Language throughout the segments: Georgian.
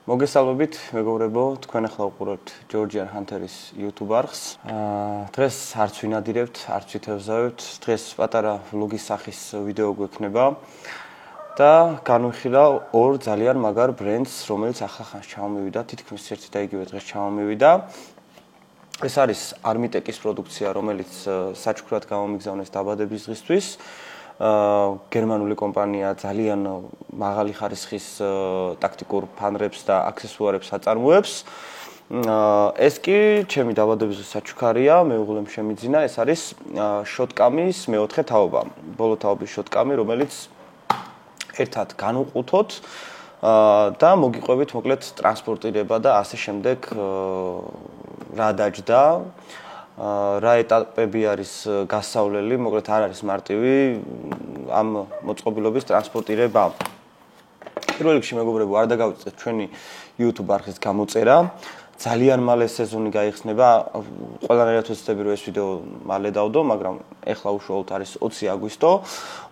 მოგესალმებით, მეგობრებო, თქვენ ახლა უყურებთ Georgian Hunter-ის YouTube არხს. დღეს არც ვინადირებთ, არც ვითევზავებთ. დღეს პატარა ვლოგის სახის ვიდეო გვექნება და განვიხილავ ორ ძალიან მაგარ ბრენდს, რომელიც ახლახანს ჩამოვიდა, თითქმის ერთი და იგივე დღეს ჩამოვიდა. ეს არის Armitec-ის პროდუქცია, რომელიც საჩუქრად გამომიგზავნეს დაბადების დღისთვის. გერმანული კომპანია ძალიან მაღალი ხარისხის ტაქტიკურ ფანრებს და აქსესუარებს აწარმოებს. ეს კი ჩემი დაბადების საჩუქარია, მეუღლემ შემიძინა, ეს არის შოტკამის მეოთხე თაობა. ბოლო თაობის შოტკამი, რომელიც ერთად განუყუთოთ და მოგიყვებით მოკლედ ტრანსპორტირება და ასე შემდეგ რა დაჯდა. რა ეტაპები არის გასავლელი, მოკლედ არ არის მარტივი ამ მოწყობილობის ტრანსპორტირება. პირველ რიგში მეგობრებო, არ დაგავიწყეთ ჩვენი YouTube არხის გამოწერა. ძალიან მალე სეზონი გაიხსნება. ყველანაირად ვეცდები რომ ეს ვიდეო მალე დავდო, მაგრამ ეხლა უშუალოდ არის 20 აგვისტო.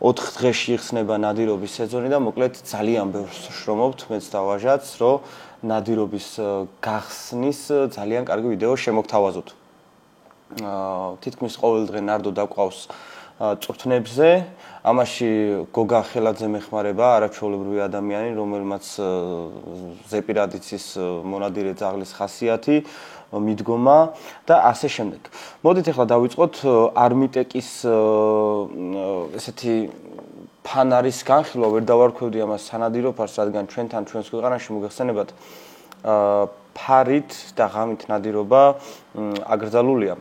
4 დღეში იხსნება ნადირობის სეზონი და მოკლედ ძალიან ბევრს შრომობთ, მეც დავაჟაც, რომ ნადირობის გახსნის ძალიან კარგი ვიდეო შემოგთავაზოთ. თითქმის ყოველ დღე ნარდო დაკვავს წვრთნებზე. ამაში გოგა ხელაძე მეხმარება, არაჩვეულებრივი ადამიანი, რომელმაც ზეპირად იცის მონადირე ძაღლის ხასიათი, მიდგომა და ასე შემდეგ. მოდით ახლა დავიწყოთ Armitec-ის ესეთი ფანარის განხილვა, ვერ დავარქვევდი ამას სანადირო ფარს, რადგან ჩვენს ქვეყანაში მოგეხსენებათ ფარით და ღამით ნადირობა აკრძალულია.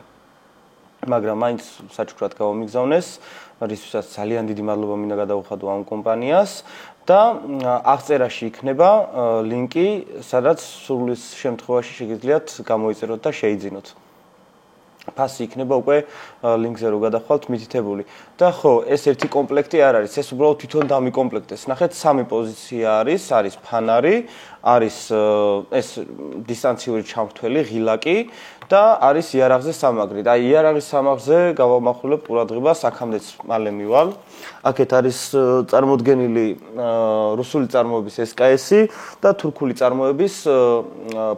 მაგრამ მაინც საჩუქრად გამომიგზავნეს, რისთვისაც ძალიან დიდი მადლობა მინდა გადავუხადო ამ კომპანიას და აღწერაში იქნება ლინკი, სადაც სრულის შემთხვევაში შეგიძლიათ გამოიწეროთ და შეიძინოთ. ფასი იქნება უკვე ლინკზე რო გადახვალთ მითითებული. და ხო, ეს ერთი კომპლექტი არ არის, ეს უბრალოდ თვითონ დამიკომპლექტეს. ნახეთ, 3 პოზიცია არის ფანარი, არის ეს დისტანციური ჩამრთველი ღილაკი და არის იარაღზე სამაგრი. და იარაღის სამაგრზე გავამახვილებ ყურადღებას, აქამდეც მალე მივალ. აქეთ არის წარმოდგენილი რუსული წარმოების SKS-ი და თურქული წარმოების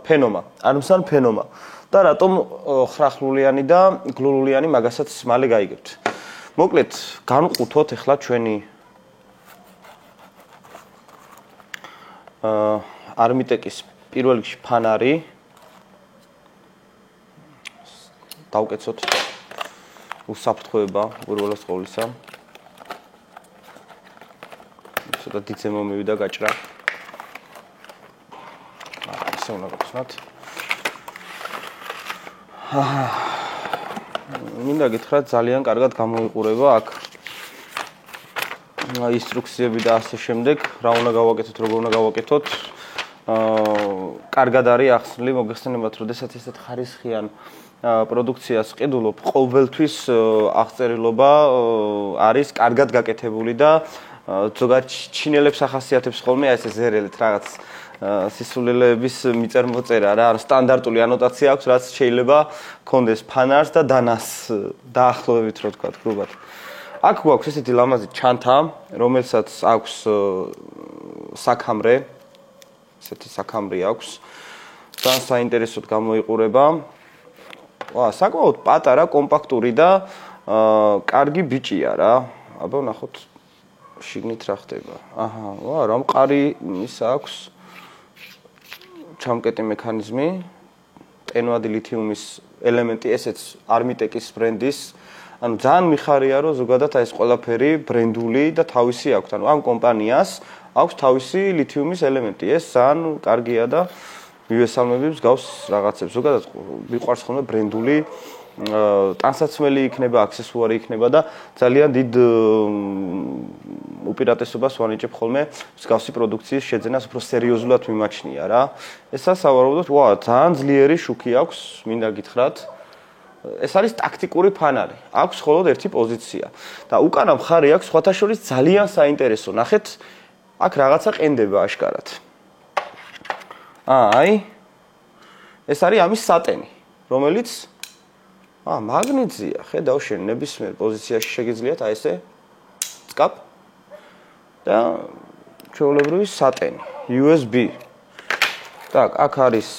ფენომა, Armsan ფენომა. და რატომ ხრახლულიანი და გლურულიანი მაგასაც მალე გაიგებთ. მოკლედ, განუყუთოთ ახლა ჩვენი Armitec-ის პირველ რიგში ფანარი. დავკეცოთ უსაფრთხოება უბრალოდ ყოვლისა. ცოტა დიცე მომივიდა გაჭრა. ასე უნდა გავხსნათ. მინდა გითხრათ, ძალიან კარგად გამოიყურება აქ ინსტრუქციები და ასე შემდეგ, რა უნდა გავაკეთოთ, როგორ უნდა გავაკეთოთ. კარგად არის ახსნილი, მოგეხსენებათ, როდესაც ესეთ ხარისხიან პროდუქციას ყიდულობ, ყოველთვის აღწერილობა არის კარგად გაკეთებული და ზოგადად ჩინელებს ახასიათებს ხოლმე ეს ზერელეთ რაღაც სისულელეების მიწერ-მოწერა რა, სტანდარტული ანოტაცია აქვს, რაც შეიძლება კონდეს ფანარს და დანას დაახლოებით რო თქვა გრუბად. აქ გვაქვს ესეთი ლამაზი ჩანთა, რომელსაც აქვს საქამრე, ესეთი საქამრი აქვს. ძალიან საინტერესოდ გამოიყურება. საკმაოდ პატარა, კომპაქტური და კარგი ბიჭია რა. აბა ნახოთ შიგნით რა ხდება. რა მყარი ის აქვს. ჩამკეტი მექანიზმი, ტენვადი ლითიუმის ელემენტი, ესეც Armitec-ის ბრენდის. ანუ ძალიან მიხარია, რომ ზოგადად ეს ყველაფერი ბრენდული და თავისი აქვს. ანუ ამ კომპანიას აქვს თავისი ლითიუმის ელემენტი. ეს ძალიან კარგია და მივესალმებით გავს რაღაცებს. ზოგადად მიყვარს ხოლმე ბრენდული ტანსაცმელი იქნება, აქსესუარი იქნება და ძალიან დიდ უპირატესობას ვანიჭებ ხოლმე მსგავსი პროდუქციის შეძენას უფრო სერიოზულად მიმაჩნია რა. ესა სავარაუდოდ, ძალიან ძლიერი შუქი აქვს, მინდა გითხრათ. ეს არის ტაქტიკური ფანარი. აქვს მხოლოდ ერთი პოზიცია და უკანა მხარე აქვს სხვათა შორის ძალიან საინტერესო. ნახეთ, აქ რაღაცა ყენდება აშკარად. აი ეს არის ამის სატენი, რომელიც მაგნიტზია, ხედავ შენ ნებისმიერ პოზიციაში შეგიძლიათ აი ესე წკაპ და ჩვეულებრივი სატენი USB Так, აქ არის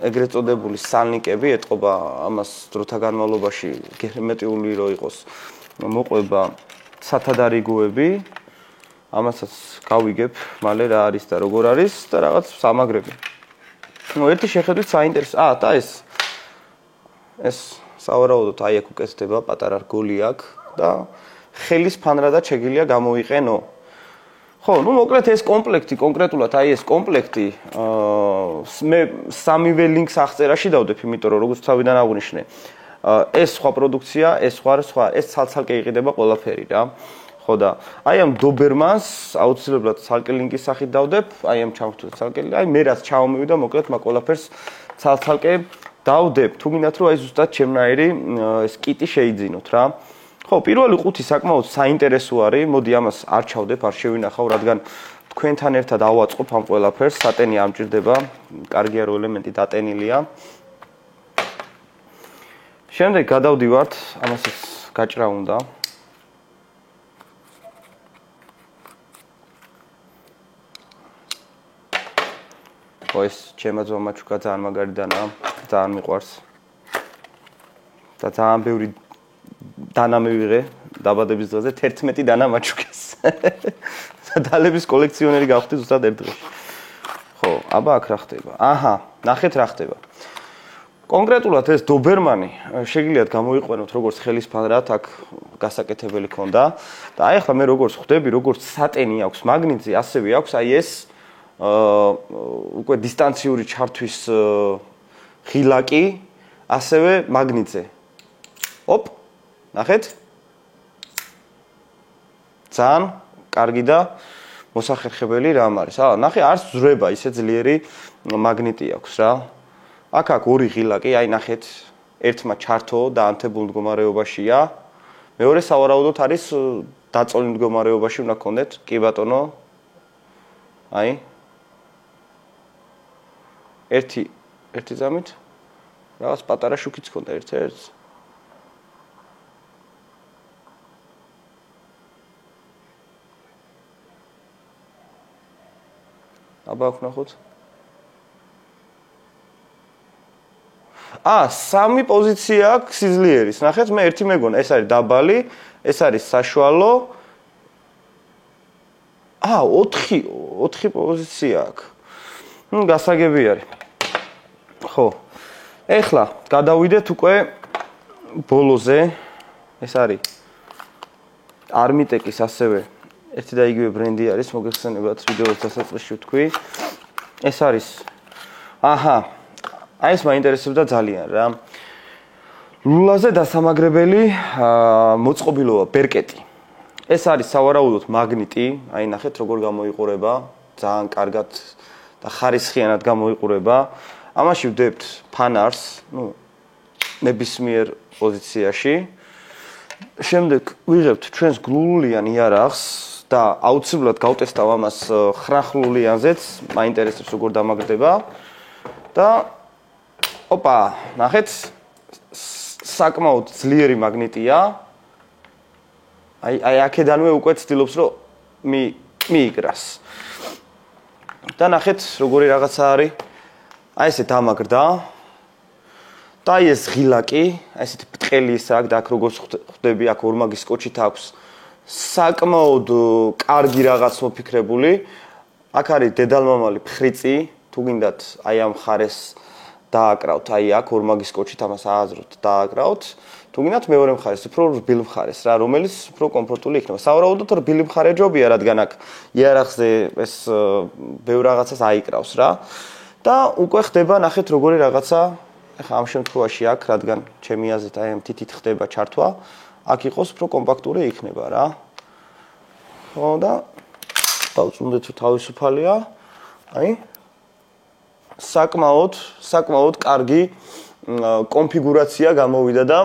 ეგრეთ წოდებული სალნიკები, ეტყობა ამას დროთა განმავლობაში გერმეტიული რო იყოს მოყვება სათადარიგოები. ამასაც გავიგებ, მალე რა არის და როგორ არის და რაღაც სამაგრები. ერთი შეხედვით საინტერესო. და ეს სავარაუდოდ აი აქ უკეთდება პატარა რგოლი აქ და ხელის ფანრადად შეგიძლია გამოიყენო. ხო, მოკლედ ეს კომპლექტი, კონკრეტულად აი ეს კომპლექტი, მე სამივე ლინკს აღწერაში დავდებ, იმიტომ რომ როგორც თავიდან აღვნიშნე, ეს სხვა პროდუქცია, ეს სხვა, ეს ცალ-ცალკე იყიდება ყველაფერი რა. ხო და აი ამ დობერმანს აუცილებლად ცალკე ლინკის სახით დავდებ, აი ამ ჩამოვთვლით ცალკე, აი მე რაც ჩავმივიდა, მოკლედ მაგ ყველაფერს ცალ-ცალკე დავდებ. თუ გინდათ რომ აი ზუსტად ჩემნაირი ეს კიტი შეიძინოთ რა. ხო, პირველი 5 საკმაოდ საინტერესო არის. მოდი ამას არ ჩავდებ, არ შევინახავ, რადგან თქვენთან ერთად ავაწყობ ამ ყველაფერს. სატენი ამჭირდება, კარგია რომ ელემენტი დატენილია. შემდეგ გადავდივართ, ამასაც გაჭრა უნდა. ხო, ეს ჩემო ძმაჩუკა ძალიან მაგარი დანაა, ძალიან მიყვარს. და ძალიან ბევრი დანა მივიღე დაბადების დღეზე 11 დანა მაჩუკეს. დალების კოლექციონერი გავხდი ზუსტად ერთ დღეში. ხო, აბა აქ რა ხდება? აჰა, ნახეთ რა ხდება. კონკრეტულად ეს დობერმანი შეგიძლიათ გამოიყენოთ როგორც ხელის ფანრად, აქ გასაკეთებელი ქონდა. და აი ახლა მე როგორც ხვდები, როგორც სატენი აქვს მაგნიტზე, ასევე აქვს აი ეს უკვე დისტანციური ჩართვის ღილაკი, ასევე მაგნიტზე. ოპ ნახეთ? ძალიან კარგი და მოსახერხებელი რამ არის. ნახე, არც ზრება, ისე ძლიერი მაგნიტი აქვს რა. აქ ორი ღილაკი, აი ნახეთ, ერთმა ჩართო და ანთებულ მდგომარეობაშია. მეორე სავარაუდოდ არის დაწოლილ მდგომარეობაში უნდა გქონდეთ. კი ბატონო. აი. ერთი ზამით რაღაც პატარა შუქიც ქონდა ერთ-ერთს. აბა აქ ნახოთ. სამი პოზიცია აქვს სიძლიერის. ნახეთ, მე ერთი მეგონა, ეს არის დაბალი, ეს არის საშუალო. 4 პოზიცია აქვს. გასაგები არის. ხო. ეხლა გადავიდეთ უკვე ბოლოზე. ეს არის არმიტეკის ასევე ერთი და იგივე ბრენდი არის, მოგეხსენებათ ვიდეოს დასაწყისში ვთქვი. ეს არის აი ეს მაინტერესებდა ძალიან რა. ლულაზე დასამაგრებელი მოწყობილობა ბერკეტი. ეს არის სავარაუდოდ მაგნიტი, აი ნახეთ როგორ გამოიყურება, ძალიან კარგად და ხარისხიანად გამოიყურება. ამაში ვდებთ ფანარს, ნებისმიერ პოზიციაში. შემდეგ ვიღებთ ჩვენს გლულიან იარაღს და აუცილებლად გავტესტავ ამას ხრახლულიანზეც, მაინტერესებს როგორ დამაგრდება. და ოპა, ნახეთ, საკმაოდ ძლიერი მაგნიტია. აი აქედანვე უკვე ცდილობს რომ მიიგრას. და ნახეთ, როგორი რაღაცა არის. აი ესე დამაგრდა. და აი ეს ღილაკი, აი ესეთი ბრტყელი ის აქვს და აქ როგორც ხვდები, აქ ორმაგის კოჩით აქვს საკმაოდ კარგი რაღაც მოფიქრებული. აქ არის დედალმამალი ფრიცი, თუ გინდათ აი ამ ხარეს დააკრავთ, აი აქ ორმაგის კოჩით ამას ააზროთ, დააკრავთ. თუ გინდათ მეორე მხარეს, უფრო რბილ მხარეს რა, რომელიც უფრო კომფორტული იქნება. სავარაუდოდ რბილი მხარე ჯობია, რადგან აქ იარაღზე ეს ბევრ რაღაცას აიკრავს რა. და უკვე ხდება, ნახეთ როგორი რაღაცა, ახლა ამ შემთხვევაში აქ, რადგან ჩემი აზრით აი ამ თითით ხდება ჩართვა, აქ იყოს უფრო კომპაქტური იქნება რა. ხო და დავწუნდეთ რომ თავისუფალია. აი საკმაოდ კარგი კონფიგურაცია გამოვიდა და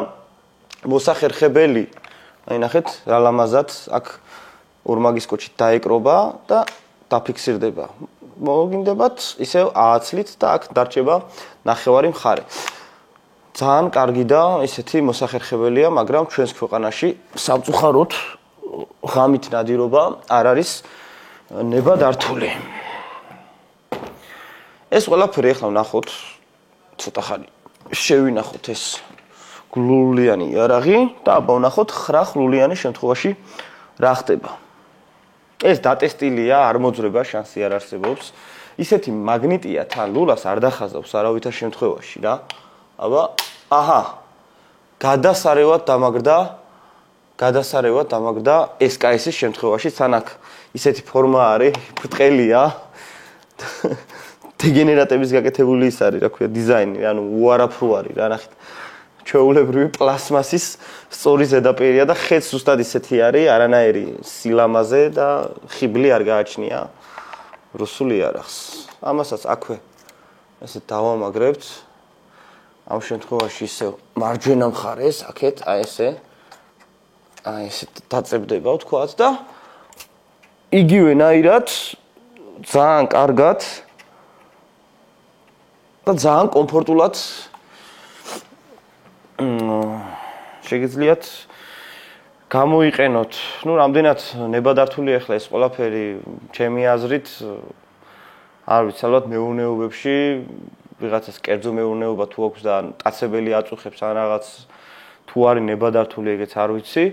მოსახერხებელი. აი ნახეთ რა ლამაზად აქ ორმაგის კოჩით დაეკრობა და დაფიქსირდება. მოგინდებათ ისევ ააცლით და აქ დარჩება ნახევარი მხარე. ძალიან კარგი და ისეთი მოსახერხებელია, მაგრამ ჩვენს ქვეყანაში სამწუხაროდ ღამით ნადირობა არ არის ნებადართული. ეს ყველაფერი ახლა ვნახოთ ცოტა ხანი შევინახოთ ეს გლულიანი იარაღი და აბა ვნახოთ 9 ხლულიანი შემთხვევაში რა ხდება. ეს დატესტილია, არ მოძრება, შანსი არ არსებობს. ისეთი მაგნიტია თან ლულას არ დახაზავს არავითარ შემთხვევაში რა. აბა, აჰა. გადასარევად დამაგრდა SKS-ის შემთხვევაში, თან აქ ისეთი ფორმა არის, ბრტყელია. დეგენერატების გაკეთებული ის არის, რა ქვია, დიზაინი, ანუ უარაფრო არის რა, ნახეთ. ჩვეულებრივი პლასმასის სწორი ზედაპირია და ხეც ზუსტად ისეთი არის, არანაირი სილამაზე და ხიბლი არ გააჩნია რუსულ იარაღს. ამასაც აქვე ესე დავამაგრებთ. ამ შემთხვევაში ისე მარჯვენა მხარეს, აქეთ, აი ესე დაწებდება, ვთქვათ და იგივენაირად ძალიან კარგად და ძალიან კომფორტულად შეგიძლიათ გამოიყენოთ. ნუ რამდენად ნებადართული ახლა ეს ყველაფერი ჩემი აზრით არ ვიცი, ალბათ მეურნეობებში ვიღაცას კერძო მეურნეობა თუ აქვს და ტაცებელი აწუხებს ან რაღაც თუ არის ნებადართული ეგეც არ ვიცი.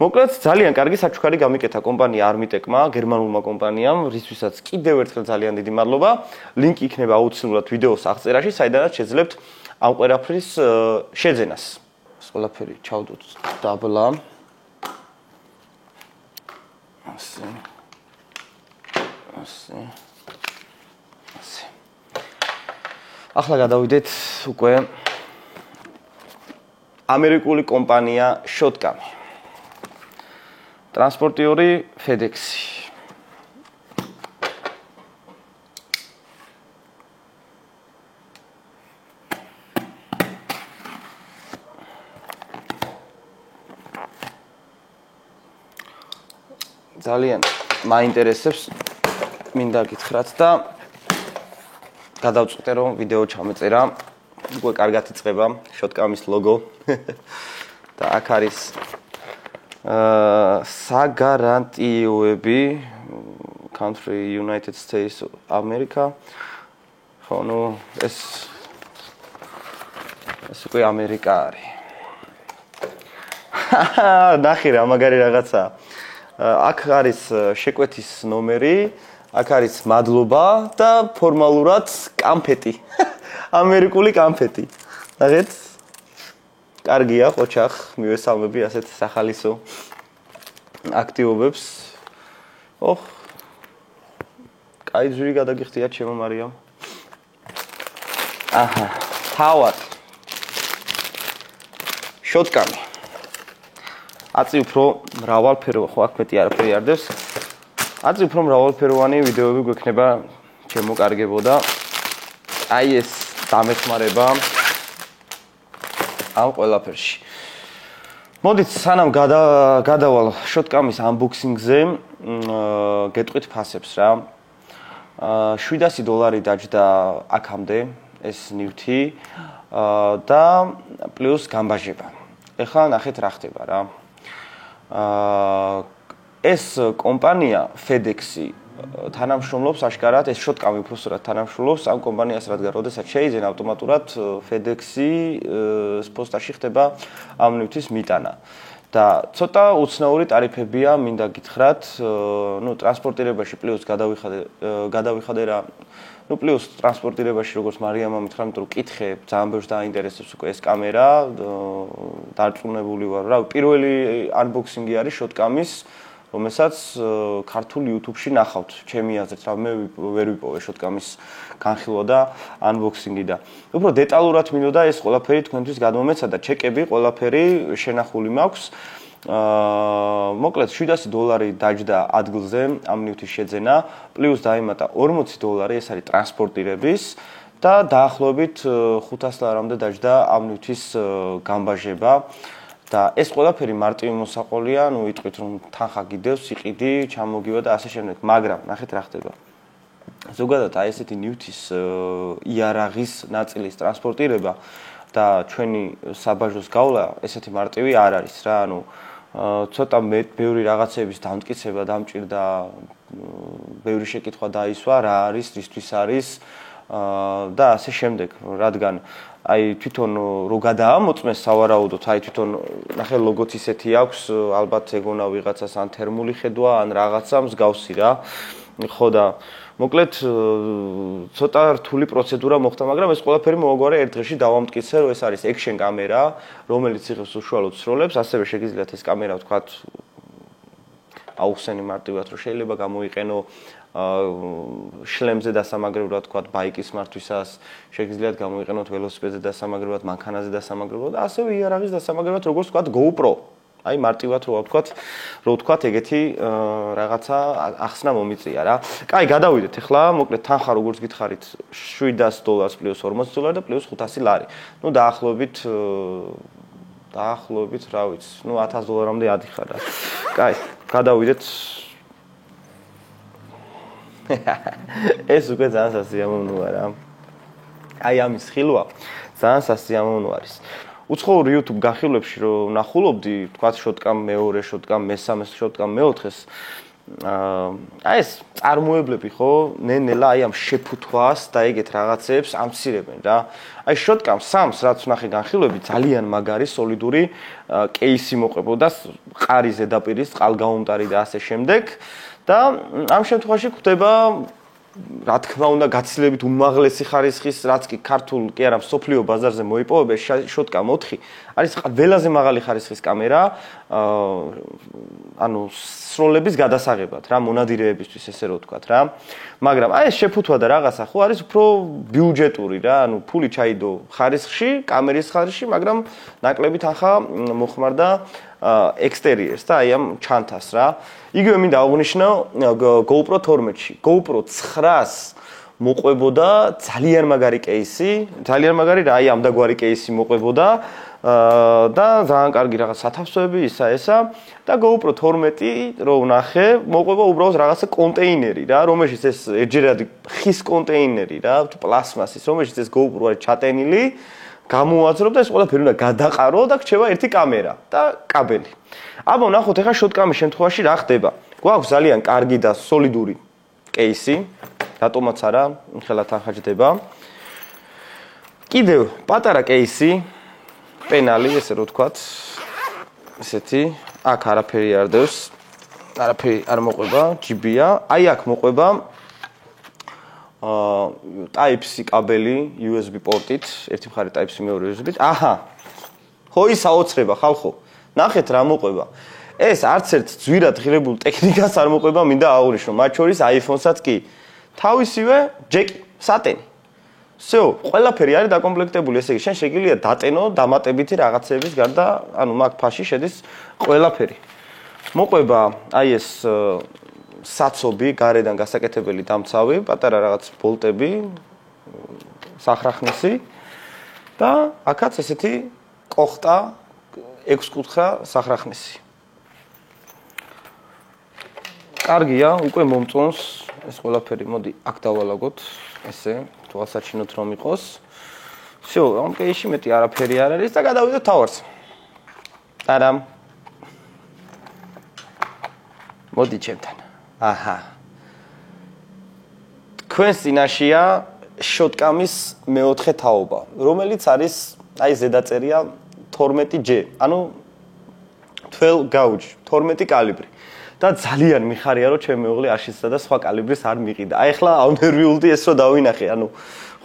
მოკლედ ძალიან კარგი საჩუქარი გამიკეთა კომპანია Armitec-მა, გერმანულმა კომპანიამ, რისთვისაც კიდევ ერთხელ ძალიან დიდი მადლობა. ლინკი იქნება აუცილებლად ვიდეოს აღწერაში, საიდანაც შეძლებთ ამ ყველაფრის შეძენას. ეს ყველაფერი ჩავდოთ დაბლა. ასე. ახლა გადავიდეთ უკვე ამერიკული კომპანია Shotgun. ტრანსპორტიორი FedEx-ი. ძალიან მაინტერესებს მინდა გითხრათ და გადავწყვიტე რომ ვიდეო ჩამეწერა. უკვე კარგად იწყება Shotgun-ის ლოგო და აქ არის საგარანტიოები country United States of America. ხო, ნუ ეს უკვე ამერიკა არის. ნახე რა მაგარი რაღაცა. აქ არის შეკვეთის ნომერი, აქ არის მადლობა და ფორმალურად კამფეტი. ამერიკული კამფეტი. ნახეთ? კარგია, ყოჩახ, მივესალმები ასეთ სახალისო აქტივობებს. ოხ. კაი ძვირი გადაგიხდიათ ჩემო მარიამ. აჰა, თავად. Shotgun. აწი უფრო მრავალფეროა, ხო აქ მეტი არაფერი არ დევს. აწი უფრო მრავალფეროვანი ვიდეოები გვექნება შემოკარგებოდა. აი ეს დამეხმარება ამ ყველაფერში. მოდით სანამ გადავალ Shotgun-ის unboxing-ზე, გეტყვით ფასებს რა. $700 დაჯდა აქამდე ეს ნივთი და პლუს გამბაჟება. ეხლა ნახეთ რა ხდება რა. ეს კომპანია FedEx-ი თანამშრომლობს აშკარად, ეს Shotgun უბრალოდ თანამშრომლობს ამ კომპანიას, რადგან როდესაც შეიძენ ავტომატურად FedEx-ი პოსტაში ხდება ამ ნივთის მიტანა. და ცოტა უცნაური ტარიფებია, მინდა გითხრათ, ნუ ტრანსპორტირებაში პლუს გადავიხადე რა. ნუ პლუს ტრანსპორტირებაში როგორც მარიამმა მითხრა, იმიტომ რომ კითხე ძალიან ბევრს დაინტერესებს უკვე ეს კამერა, დარწმუნებული ვარ რა. პირველი unboxing-ი არის Shotgun-ის, რომელსაც ქართულ YouTube-ში ნახავთ, ჩემი აზრით, რა მე ვერ ვიპოვე Shotgun-ის განხილვა და unboxing-ი და უფრო დეტალურად მინდოდა ეს ყველაფერი თქვენთვის გადმომეცა და ჩეკები ყველაფერი შენახული მაქვს. მოკლედ $700 დაჯდა ადგილზე ამ ნივთის შეძენა, პლუს დაიმატა $40, ეს არის ტრანსპორტირების და დაახლოებით $500-მდე დაჯდა ამ ნივთის გამბაჟება. და ეს ყველაფერი მარტივი მოსაყოლია, ნუ იტყვით რომ თანხა გიდევს, იყიდი, ჩამოგივა და ასე შემდეგ, მაგრამ ნახეთ რა ხდება. ზოგადად აი ესეთი ნივთის იარაღის ნაწილის ტრანსპორტირება და ჩვენი საბაჟოს გავლა ესეთი მარტივი არ არის რა, ანუ ცოტა ბევრი რაღაცების დამტკიცება დამჭირდა, ბევრი შეკითხვა დაისვა, რა არის, რისთვის არის, და ასე შემდეგ, რადგან აი თვითონ რო გადაამოწმეს სავარაუდოდ, აი თვითონ ნახე ლოგოც ისეთი აქვს, ალბათ ეგონა ვიღაცას ან თერმული ხედვა, ან რაღაცა მსგავსი რა. ხო და მოკლედ ცოტა რთული პროცედურა მოხდა, მაგრამ ეს ყველაფერი მოაგვარა ერთ დღეში დავამტკიცე, რომ ეს არის action კამერა, რომელიც იღებს უშუალოდ სროლებს, ასევე შეგიძლიათ ეს კამერა ვთქვათ აუხსენი მარტივად, რომ შეიძლება გამოიყენო შლემზე დასამაგრებლად, ვთქვათ, ბაიკის მართვისას, შეგიძლიათ გამოიყენოთ ველოსიპედზე დასამაგრებლად, მანქანაზე დასამაგრებლად და ასევე იარაღის დასამაგრებლად, როგორც ვთქვათ, GoPro. აი მარტივად რო ვთქვათ, ეგეთი რაღაცა ახსნა მომიწია რა. კაი, გადავიდეთ ახლა, მოკლედ თანხა როგორც გითხარით, $700 პლუს $40 და პლუს $500. ნუ დაახლოებით რა ვიცი, ნუ $1000-მდე ადიხარ რა. კაი, გადავიდეთ. ეს უკვე ძალიან სასიამოვნოა რა. აი ამის ხილვა ძალიან სასიამოვნო არის. უცხოურ YouTube გახილვებში რომ ნახულობდი, თქვათ შოტკამ მეორე, შოტკამ მესამე, შოტკამ მეოთხეს, აი ეს წარმოებლები ხო, ნელა აი ამ შეფუთვას და ეგეთ რაღაცებს ამცირებენ რა. აი შოტკამ სამს რაც ვნახე განხილვები ძალიან მაგარი, სოლიდური კეისი მოყვებოდა, ყარი ზედაპირის, წყალგაუმტარი და ასე შემდეგ. და ამ შემთხვევაში გვხვდება რა თქმა უნდა გაცილებით უმაღლესი ხარისხის, რაც კი ქართულ კი არა მსოფლიო ბაზარზე მოიპოვება შოტკა 4 არის ყველაზე მაღალი ხარისხის კამერა, ანუ სროლების გადასაღებად რა, მონადირეებისთვის ესე რო ვთქვათ რა. მაგრამ აი ეს შეფუთვა და რაღაცა ხო არის უფრო ბიუჯეტური რა, ანუ ფული ჩაიდო ხარისხში, კამერის ხარისხში, მაგრამ ნაკლები თანხა მოხმარდა ექსტერიერს და აი ამ ჩანთას რა. იგივე მინდა აღვნიშნო GoPro 12-ში. GoPro 9-ს მოყვებოდა ძალიან მაგარი კეისი, ძალიან მაგარი რა, აი ამდაგვარი კეისი მოყვებოდა და ძალიან კარგი რაღაც სათავსოები ისა ესა და GoPro 12 რო ვნახე, მოყვება უბრალოდ რაღაცა კონტეინერი რა, რომელშიც ეს ეჯერადი ხის კონტეინერი რა, პლასმასის, რომელშიც ეს GoPro არის ჩატენილი, გამოუაძრობ და ეს ყველაფერი უნდა გადაყარო და გრჩება ერთი კამერა და კაბელი. აბა ნახოთ ახლა შოტკამის შემთხვევაში რა ხდება. გვაქვს ძალიან კარგი და სოლიდური კეისი, რატომაც არა, ხელად ახაჯდება. კიდევ პატარა კეისი, პენალი, ესე რო ვთქვათ, ესეთი, აქ არაფერი არ დევს, არაფერი არ მოყვება, ჯიბია, აი აქ მოყვება Type-C კაბელი USB პორტით, ერთი მხარე Type-C, მეორე USB-ით. აჰა. ხო ის აოცრება ხალხო. ნახეთ რა მოყვება. ეს არც ერთ ძვირად ღირებულ ტექნიკას არ მოყვება, მინდა აღვნიშნო, მათ შორის iPhone-საც კი. თავისივე ჯეკი, სატენი. всё, ყველაფერი არის დაკომპლექტებული, ესე იგი, შენ შეგიძლია დატენო დამატებითი რაღაცების გარდა, ანუ მაგ ფაში შედის ყველაფერი. მოყვება აი ეს საცობი, გარედან გასაკეთებელი დამცავი, პატარა რაღაც ბოლტები, სახრახნისი და აქაც ესეთი კოხტა 6 კუთხა სახრახნისი. კარგია, უკვე მომწონს ეს ყველაფერი, მოდი აქ დავალაგოთ, ესე, თვალსაჩინოთ რომ იყოს. всё, ამ კეისში მეტი არაფერი არ არის და გადავიდეთ თავარს. ტარამ. მოდი ჩემთან. აჰა. თქვენს წინაშია შოტკამის მეოთხე თაობა, რომელიც არის აი ზედაწერია 12G, ანუ 12 gauge, 12 კალიბრი. და ძალიან მიხარია რომ ჩემი მეუღლე არ შეცდა და სხვა კალიბრის არ მიყიდა. აი ახლა ავნერვიულდი ეს რომ დავინახე, ანუ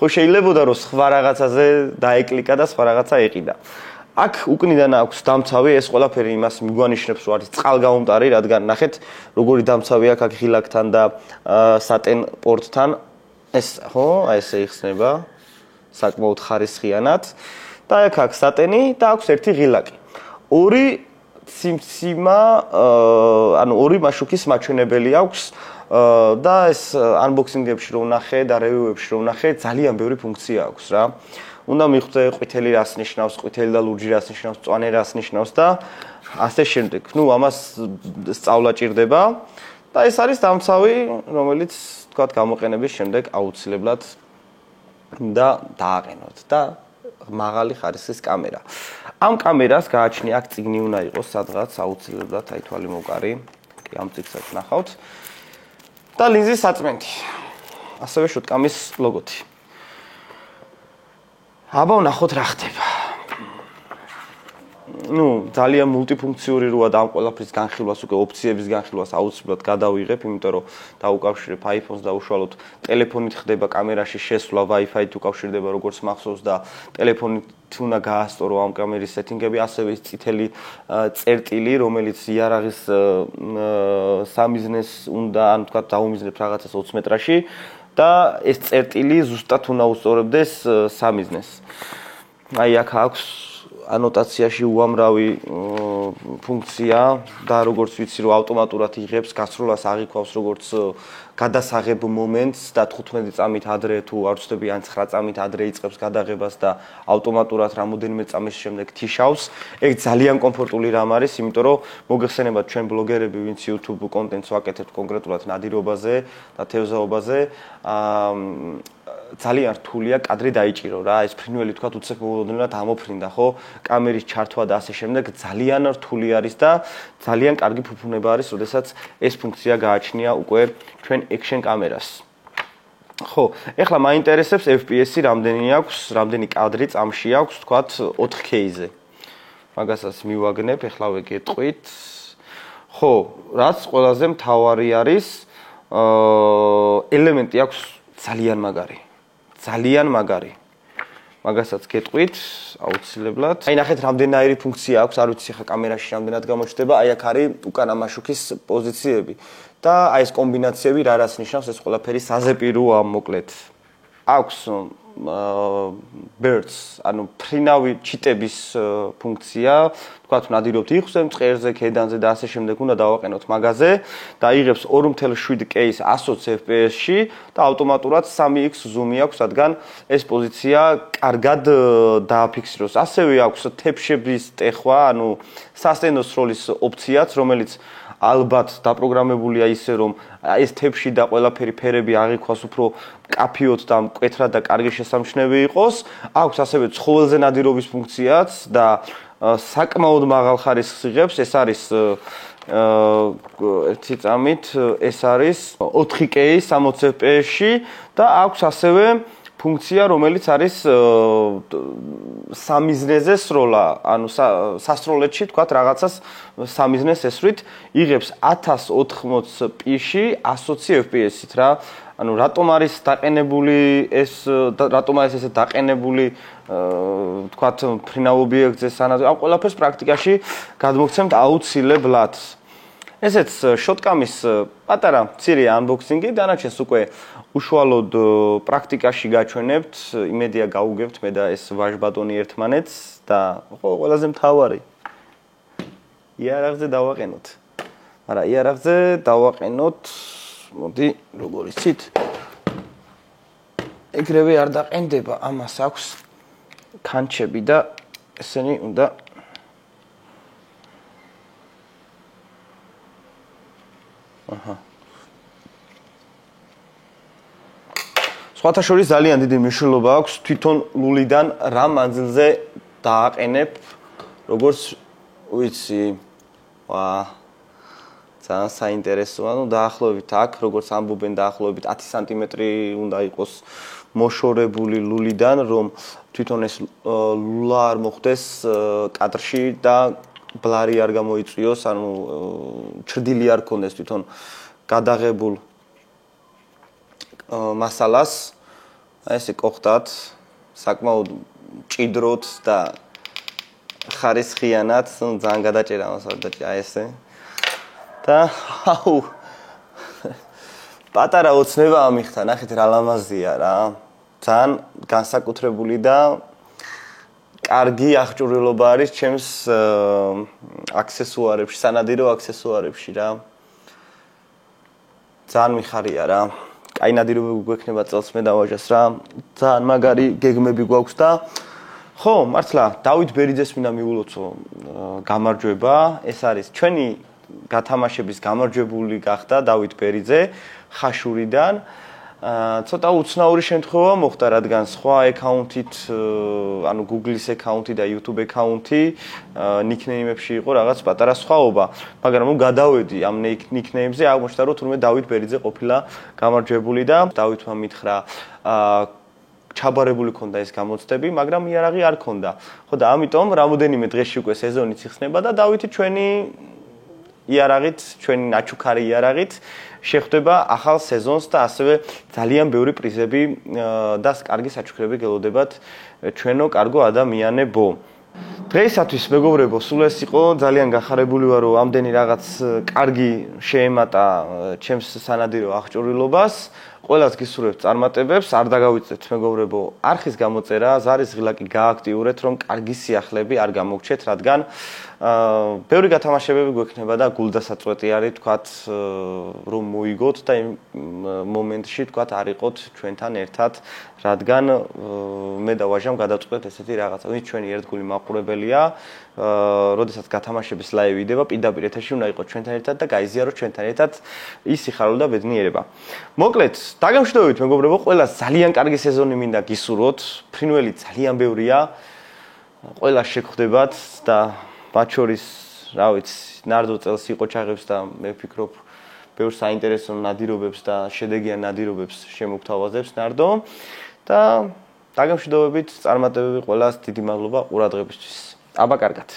ხო შეიძლებოდა რომ სხვა რაღაცაზე დაეკლიკა და სხვა რაღაცა ეყიდა. აქ უკნიდან აქვს დამცავი, ეს ყველაფერი იმას მიგანიშნებს რომ არის წყალგაუმტარი, რადგან ნახეთ როგორი დამცავი აქვს აქ ღილაკთან და სატენ პორტთან. ეს ხო, აი ესე იხსნება საკმაოდ ხარისხიანად. და აქ აქვს სატენი და აქვს ერთი ღილაკი. ორი ციმციმა, ანუ ორი მაშუკის მაჩვენებელი აქვს და ეს unboxing-ებში რომ ვნახე და review-ებში რომ ვნახე, ძალიან ბევრი ფუნქცია აქვს რა. უნდა მიხვდე ყვითელი რას ნიშნავს, ყვითელი და ლურჯი რას ნიშნავს, მწვანე რას ნიშნავს და ასე შემდეგ. ნუ ამას სწავლა ჭირდება და ეს არის დამცავი, რომელიც თქვათ გამოყენების შემდეგ აუცილებლად უნდა დააყენოთ და მაღალი ხარისხის კამერა. ამ კამერას გააჩნია აქ წიგნი უნდა იყოს სადღაც აუცილებლად აი თვალი მოკარი. კი ამ წიგნსაც ნახავთ. და ლინზის საწმენდი. ასევე შოტკამის ლოგოთი. აბა ვნახოთ რა ხდება. ძალიან მულტიფუნქციური როა და ამ ყველაფრის განხილვას უკვე ოფციების განხილვას აუცილებლად გადავიღებ, იმიტომ რომ დაუკავშირებ iPhone-ს და უშუალოდ ტელეფონით ხდება კამერაში შესვლა, Wi-Fi-ით უკავშირდება როგორც მახსოვს და ტელეფონით უნდა გაასწორო ამ კამერის სეტინგები, ასევე ის წითელი წერტილი, რომელიც იარაღის სამიზნეს უნდა, ანუ თქვა დაუმიზნებ რაღაცას 20 მეტრაში და ეს წერტილი ზუსტად უნდა უსწორებდეს სამიზნეს. აი აქ აქვს ანოტაციაში უამრავი ფუნქცია და როგორც ვიცი რომ ავტომატურად იღებს გასროლას აღიქვავს როგორც გადასაღებ მომენტს და 15 წამით ადრე თუ არ ვცდები ან 9 წამით ადრე იწყებს გადაღებას და ავტომატურად რამოდენიმე წამის შემდეგ თიშავს. ეგ ძალიან კომფორტული რამ არის, იმიტომ რომ მოგეხსენებათ ჩვენ ბლოგერები, ვინც YouTube კონტენტს ვაკეთებთ კონკრეტულად ნადირობაზე და თევზაობაზე, ძალიან რთულია კადრი დაიჭირო რა, ეს ფრინველი თქვა უცებ მოულოდნელად ამოფრინდა, ხო? კამერის ჩართვა და ასე შემდეგ ძალიან რთული არის და ძალიან კარგი ფუფუნება არის, როდესაც ეს ფუნქცია გააჩნია უკვე ჩვენ action კამერას. ხო, ეხლა მაინტერესებს FPS-ი რამდენი აქვს, რამდენი კადრი წამში აქვს, თქვათ 4K-ზე. მაგასაც მივაგნებ, ეხლა ვეგეტყვით. ხო, რაც ყველაზე მთავარი არის, ელემენტი აქვს ძალიან მაგარი. ძალიან მაგარი. მაგასაც გეტყვით აუცილებლად. აი ნახეთ რამდენაირი ფუნქცია აქვს, არ ვიცი ხა კამერაში რამდენად გამოჩნდება, აი აქ არის უკანა მაშუქის პოზიციები და აი ეს კომბინაციები რა რას ნიშნავს, ეს ყველაფერი საზეპიროა მოკლედ. აქვს birds, ანუ ფრინავი ჩიტების ფუნქცია, თქვათ ნადირობთ იხსნე მწყერზე, ქედანზე და ასე შემდეგ უნდა დავაყენოთ მაგაზე და იღებს 2.7K-ს 120 FPS-ში და ავტომატურად 3x ზუმი აქვს, რადგან ეს პოზიცია კარგად დააფიქსიროს. ასევე აქვს თეფშების ტეხვა, ანუ სასტენდო სროლის ოფციაც, რომელიც ალბათ დაპროგრამებულია ისე რომ ეს თეფში და ყველაფერი ფერები აღიქვას უფრო კაფიოთ და მკვეთრად და კარგი შესამჩნევი იყოს. აქვს ასევე ცხოველზე ნადირობის ფუნქციაც და საკმაოდ მაღალ ხარისხს იღებს. ეს არის ერთი წამით, ეს არის 4K 60 FPS-ში და აქვს ასევე ფუნქცია, რომელიც არის სამიზნეზე სროლა, ანუ სასროლეთში თქვათ რაღაცას სამიზნეს ესვრით, იღებს 1080p-ში 120 FPS-ით რა. ანუ რატომ არის დაყენებული ეს რატომ არის ესე დაყენებული თქვათ ფრინავ ობიექტზე სანადო ამ ყველაფერს პრაქტიკაში გადმოგცემთ აუცილებლად. ესეც შოტკამის პატარა მცირე unboxing-ი, დანარჩენს უკვე უშუალოდ პრაქტიკაში გაჩვენებთ, იმედია გაუგებთ მე და ეს ვაჟბატონი ერთმანეთს და ხო ყველაზე მთავარი იარაღზე დავაყენოთ. არა, იარაღზე დავაყენოთ, მოდი, როგორ იცით? ეგრევე არ დაყენდება, ამას აქვს ქანჩები და ესენი უნდა სხვათა შორის ძალიან დიდი მნიშვნელობა აქვს თვითონ ლულიდან რა მანძილზე დააყენებ, როგორც ვიცი, ძალიან საინტერესოა, ну დაახლოებით აქ, როგორც ამბობენ, დაახლოებით 10 სანტიმეტრი უნდა იყოს მოშორებული ლულიდან, რომ თვითონ ეს ლულა არ მოხდეს კადრში და ბლარი არ გამოიწვიოს, ანუ ჩრდილი არ ქონდეს თვითონ გადაღებულ მასალას. ესე კოხტად, საკმაოდ ჭიდროთ და ხარისხიანად, ძალიან გადაჭერა მასალა და აი ესე. და აუ პატარა ოცნება ამიხთა, ნახეთ რა ლამაზია რა. ძალიან განსაკუთრებული და კარგი აღჭურვილობა არის ჩემს აქსესუარებში, სანადირო აქსესუარებში რა. ძალიან მიხარია რა. კაი ნადირობები გვექნება წელს მე დავაჟას რა. ძალიან მაგარი გეგმები გვაქვს და ხო, მართლა დავით ბერიძეს მინდა მიულოცო გამარჯვება. ეს არის ჩვენი გათამაშების გამარჯვებული გახდა დავით ბერიძე ხაშურიდან. ცოტა უცნაური შემთხვევა მოხდა, რადგან სხვა აკაუნთით, ანუ Google-ის აკაუნთი და YouTube აკაუნთი ნიკნეიმებში იყო რაღაც პატარა სხვაობა, მაგრამ ნუ გადავედი ამ ნიკნეიმზე, აღმოჩნდა რომ თურმე დავით ბერიძე ყოფილა გამარჯვებული და დავითმა მითხრა ჩაბარებული ქონდა ეს გამოცდები, მაგრამ იარაღი არ ქონდა. ხო და ამიტომ რამოდენიმე დღეში უკვე სეზონიც იხსნება და დავითი ჩვენი იარაღით, ჩვენი ნაჩუქარი იარაღით შეხვდება ახალ სეზონს და ასევე ძალიან ბევრი პრიზები და კარგი საჩუქრები გელოდებათ ჩვენო კარგო ადამიანებო. დღეისათვის მეგობრებო, სულ ეს იყო, ძალიან გახარებული ვარ, რომ ამდენი რაღაც კარგი შეემატა ჩემს სანადირო აღჭურვილობას. ყველას გისურვებთ წარმატებებს, არ დაგავიწყდეთ მეგობრებო, არხის გამოწერა, ზარის ღილაკი გააქტიურეთ, რომ კარგი სიახლეები არ გამოგჩეთ, რადგან ბევრი გათამაშებები გვექნება და გულდასაწყვეტი არის, თქვათ, რომ მოიგოთ და იმ მომენტში, თქვათ, არ იყოთ ჩვენთან ერთად, რადგან მე და ვაჟამ გადავწყვეტ ესეთი რაღაცა, ვინც ჩვენი ერთგული მაყურებელია, როდესაც გათამაშების ლაივი იდება, პირდაპირ ეთერში უნდა იყოს ჩვენთან ერთად და გაიზიაროთ ჩვენთან ერთად ის სიხარული და ბედნიერება. მოკლედ, დაგემშვიდობებით მეგობრებო, ყველას ძალიან კარგი სეზონი მინდა გისურვოთ, ფრინველი ძალიან ბევრია, ყველას შეგხვდებათ და მათ შორის, რა ვიცი, ნარდო წელს იყო ჩაღებს და მე ვფიქრობ, ბევრ საინტერესო ნადირობებს და შედეგიან ნადირობებს შემოგთავაზებს ნარდო და დაგემშვიდობებით, წარმატებები ყველას, დიდი მადლობა ყურადღებისთვის. აბა კარგად.